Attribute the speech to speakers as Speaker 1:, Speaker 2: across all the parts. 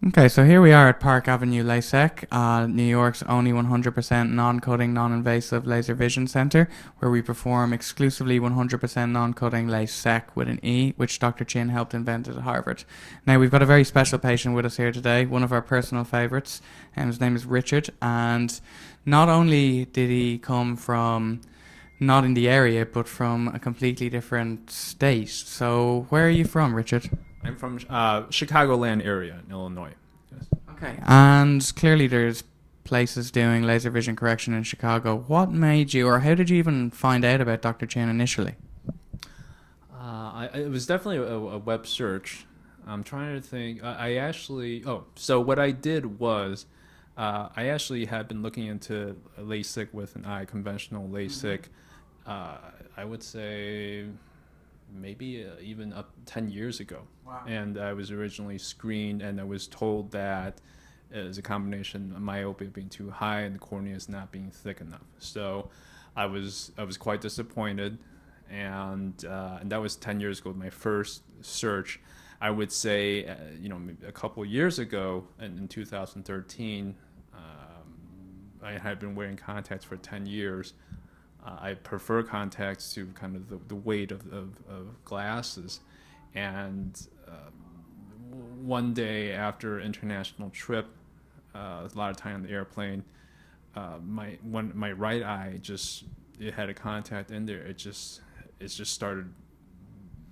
Speaker 1: Okay, so here we are at Park Avenue LASEK, New York's only 100% non-cutting, non-invasive laser vision center, where we perform exclusively 100% non-cutting LASEK with an E, which Dr. Chynn helped invent at Harvard. Now, we've got a very special patient with us here today, one of our personal favorites, and his name is Richard, and not only did he come from not in the area, but from a completely different state. So, where are you from, Richard?
Speaker 2: I'm from Chicagoland area in Illinois. Yes.
Speaker 1: Okay. And clearly there's places doing laser vision correction in Chicago. What made you, or how did you even find out about Dr. Chynn initially?
Speaker 2: It was definitely a web search. I'm trying to think. So what I did was I actually had been looking into LASIK with an eye, conventional LASIK. I would say maybe even up 10 years ago.
Speaker 1: Wow.
Speaker 2: And I was originally screened, and I was told that it was a combination of myopia being too high and the cornea is not being thick enough. So I was quite disappointed, and that was 10 years ago, my first search. I would say, a couple of years ago, in 2013, I had been wearing contacts for 10 years. I prefer contacts to kind of the weight of glasses. And one day after an international trip, a lot of time on the airplane, my right eye it had a contact in there. It just started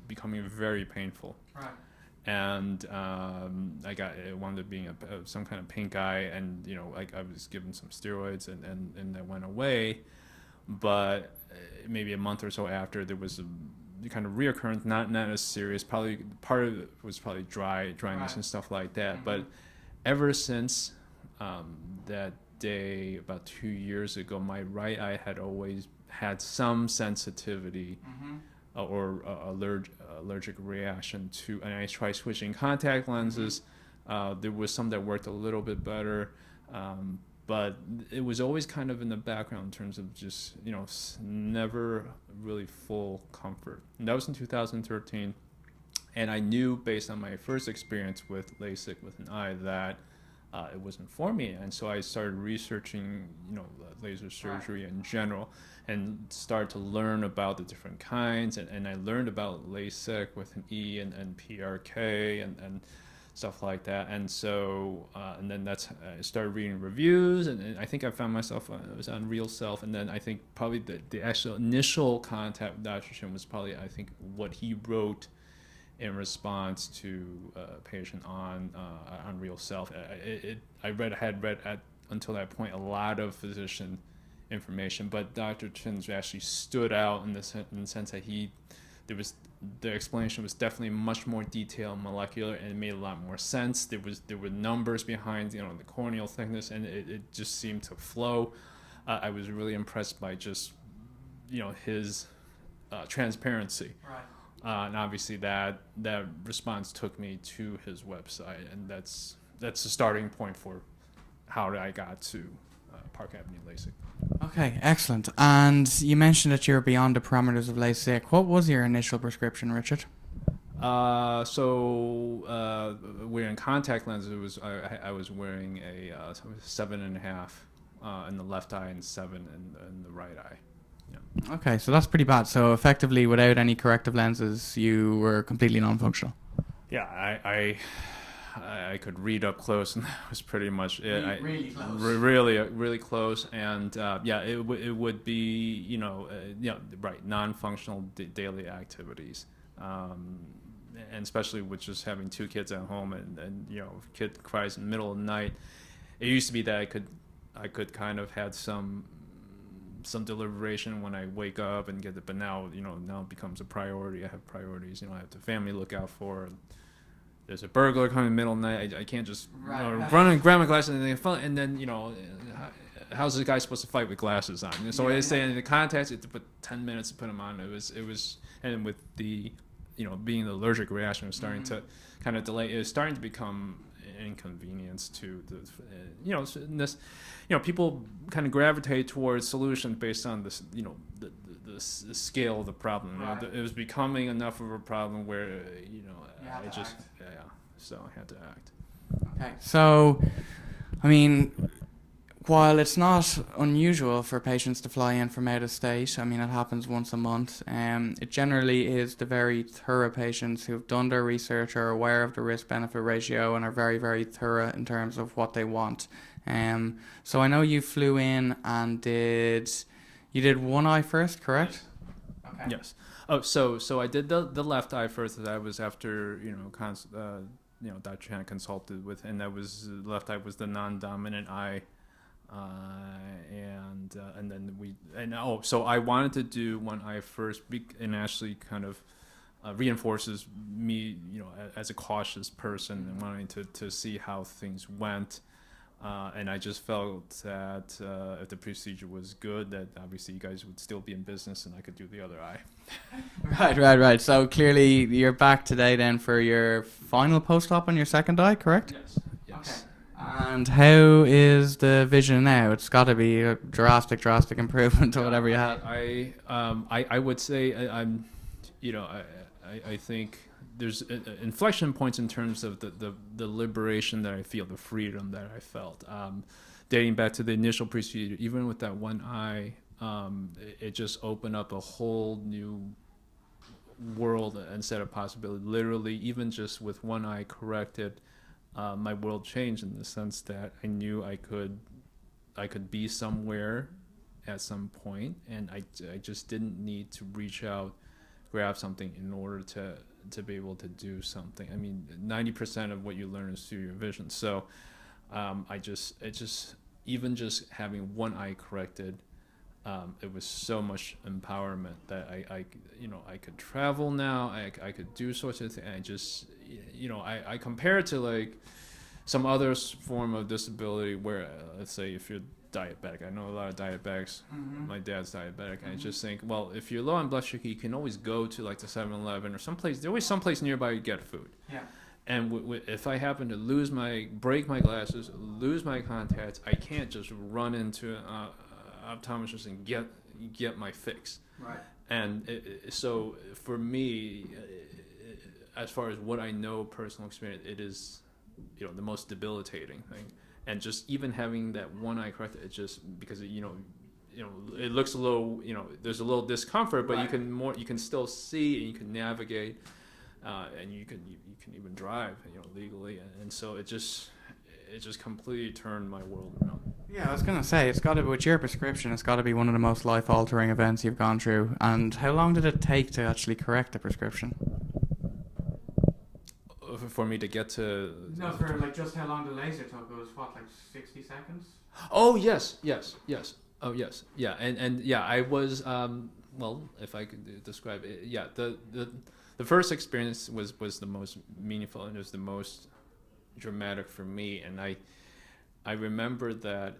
Speaker 2: becoming very painful.
Speaker 1: Right.
Speaker 2: And it wound up being some kind of pink eye, and I was given some steroids, and that went away. But maybe a month or so after, there was a kind of reoccurrence, not as serious. Probably part of it was probably dryness
Speaker 1: Right.
Speaker 2: and stuff like that.
Speaker 1: Mm-hmm.
Speaker 2: But ever since that day, about 2 years ago, my right eye had always had some sensitivity or allergic reaction to, and I tried switching contact lenses. There was some that worked a little bit better. But it was always kind of in the background in terms of just, never really full comfort. And that was in 2013. And I knew based on my first experience with LASIK with an eye that it wasn't for me. And so I started researching, laser surgery in general, and started to learn about the different kinds. And I learned about LASIK with an E and PRK and stuff like that. And so and then I started reading reviews, and I think I found myself it was on Real Self. And then I think probably the actual initial contact with Dr. Chynn was probably, I think, what he wrote in response to a patient on Real Self. I had read until that point a lot of physician information, but Dr. Chynn actually stood out in the sense that the explanation was definitely much more detailed, molecular, and it made a lot more sense. There were numbers behind, the corneal thickness, and it just seemed to flow. I was really impressed by just, his transparency.
Speaker 1: Right.
Speaker 2: And obviously that response took me to his website, and that's the starting point for how I got to Park Avenue LASIK.
Speaker 1: Okay, excellent. And you mentioned that you're beyond the parameters of LASIK. What was your initial prescription, Richard?
Speaker 2: Wearing contact lenses, I was wearing a 7.5 in the left eye and 7 in the right eye. Yeah.
Speaker 1: Okay, so that's pretty bad. So effectively, without any corrective lenses, you were completely non-functional.
Speaker 2: Yeah, I could read up close, and that was pretty much it.
Speaker 1: Really close.
Speaker 2: Really close, and it would be right, non-functional daily activities, and especially with just having 2 kids at home, and kid cries in the middle of the night. It used to be that I could kind of had some deliberation when I wake up and get it, but now it becomes a priority. I have priorities. I have the family to look out for. There's a burglar coming in the middle of the night. I can't just run and grab my glasses and then how's the guy supposed to fight with glasses on? So I say in the contacts, it took 10 minutes to put them on. It was, and with the being the allergic reaction was starting to kind of delay. It was starting to become an inconvenience to the people kind of gravitate towards solutions based on this the scale of the problem.
Speaker 1: Right.
Speaker 2: It was becoming enough of a problem where
Speaker 1: You had to act.
Speaker 2: so I had to act.
Speaker 1: Okay. So, I mean, while it's not unusual for patients to fly in from out of state, I mean, it happens once a month. It generally is the very thorough patients who've done their research, are aware of the risk-benefit ratio, and are very, very thorough in terms of what they want. So I know you flew in and you did one eye first, correct?
Speaker 2: Yes. Okay. Yes. Oh, so I did the left eye first. That was after Dr. Chynn consulted with, and that was left eye was the non-dominant eye. And then so I wanted to do one eye first, and actually kind of reinforces me, as a cautious person and wanting to see how things went. And I just felt that if the procedure was good, that obviously you guys would still be in business and I could do the other eye.
Speaker 1: Right. So clearly you're back today then for your final post-op on your second eye, correct?
Speaker 2: Yes.
Speaker 1: Okay. And how is the vision now? It's got to be a drastic improvement to whatever you had.
Speaker 2: I would say I think there's inflection points in terms of the liberation that I feel, the freedom that I felt. Dating back to the initial procedure, even with that one eye, it just opened up a whole new world and set of possibilities. Literally, even just with one eye corrected, my world changed in the sense that I knew I could be somewhere at some point, and I just didn't need to reach out, grab something in order to be able to do something. I mean, 90% of what you learn is through your vision. So even just having one eye corrected, it was so much empowerment that I could travel now. I could do sorts of things. I just, I compare it to like some other form of disability where, let's say if you're diabetic. I know a lot of diabetics. Mm-hmm. My dad's diabetic. Mm-hmm. I just think, well, if you're low on blood sugar, you can always go to like the 7-Eleven or someplace. There's always someplace nearby you get food. Yeah. And if I happen to break my glasses, lose my contacts, I can't just run into an optometrist and get my fix. Right. And so for me, as far as what I know, personal experience, it is, the most debilitating thing. And just even having that one eye corrected, it just because it looks a little, there's a little discomfort, but right. You can still see and you can navigate, and you can even drive, legally, and so it just completely turned my world around.
Speaker 1: Yeah, I was gonna say it's got to be with your prescription. It's got to be one of the most life-altering events you've gone through. And how long did it take to actually correct the prescription?
Speaker 2: For me to get to...
Speaker 1: No, for like just how long the laser took. It was what, like 60 seconds?
Speaker 2: Oh, yes. Oh, yes. Yeah, and yeah, I was, well, if I could describe it, yeah, the first experience was the most meaningful, and it was the most dramatic for me. And I remember that,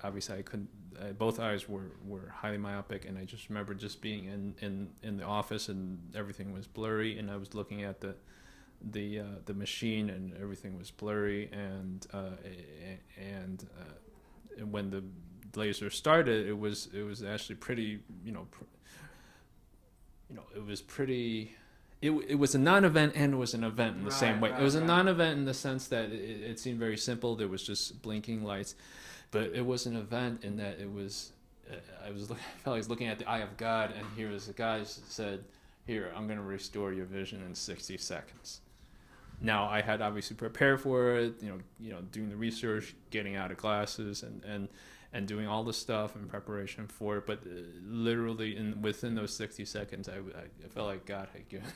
Speaker 2: obviously I couldn't, both eyes were highly myopic, and I just remember just being in the office and everything was blurry, and I was looking at the machine and everything was blurry, and when the laser started, it was actually pretty, it was a non-event and it was an event in the same way. It was a non-event in the sense that it seemed very simple. There was just blinking lights, but it was an event in that it was. I felt like I was looking at the eye of God, and here was the guy said, "Here, I'm going to restore your vision in 60 seconds." Now, I had obviously prepared for it, doing the research, getting out of glasses, and doing all the stuff in preparation for it. But literally, within those 60 seconds, I felt like God had given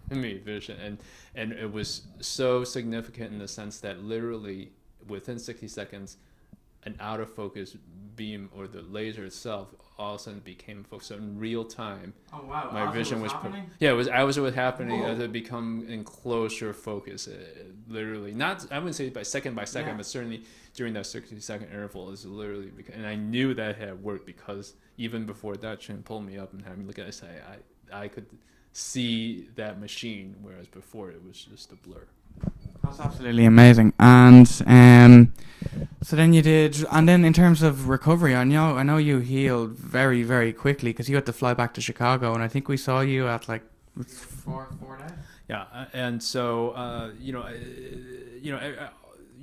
Speaker 2: me vision, and it was so significant in the sense that literally within 60 seconds, an out of focus beam or the laser itself all of a sudden became focused. So in real time,
Speaker 1: oh wow,
Speaker 2: my vision was
Speaker 1: happening?
Speaker 2: It was happening as it become in closer focus. Literally, not I wouldn't say by second, yeah. But certainly during that 60-second interval is literally. And I knew that had worked because even before that, Chynn pulled me up and had me look at it. I could see that machine, whereas before it was just a blur.
Speaker 1: That's absolutely amazing. And so then you did, and then in terms of recovery, I know you healed very, very quickly because you had to fly back to Chicago, and I think we saw you at like 4 days.
Speaker 2: Yeah, and so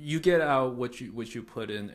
Speaker 2: you get out what you put in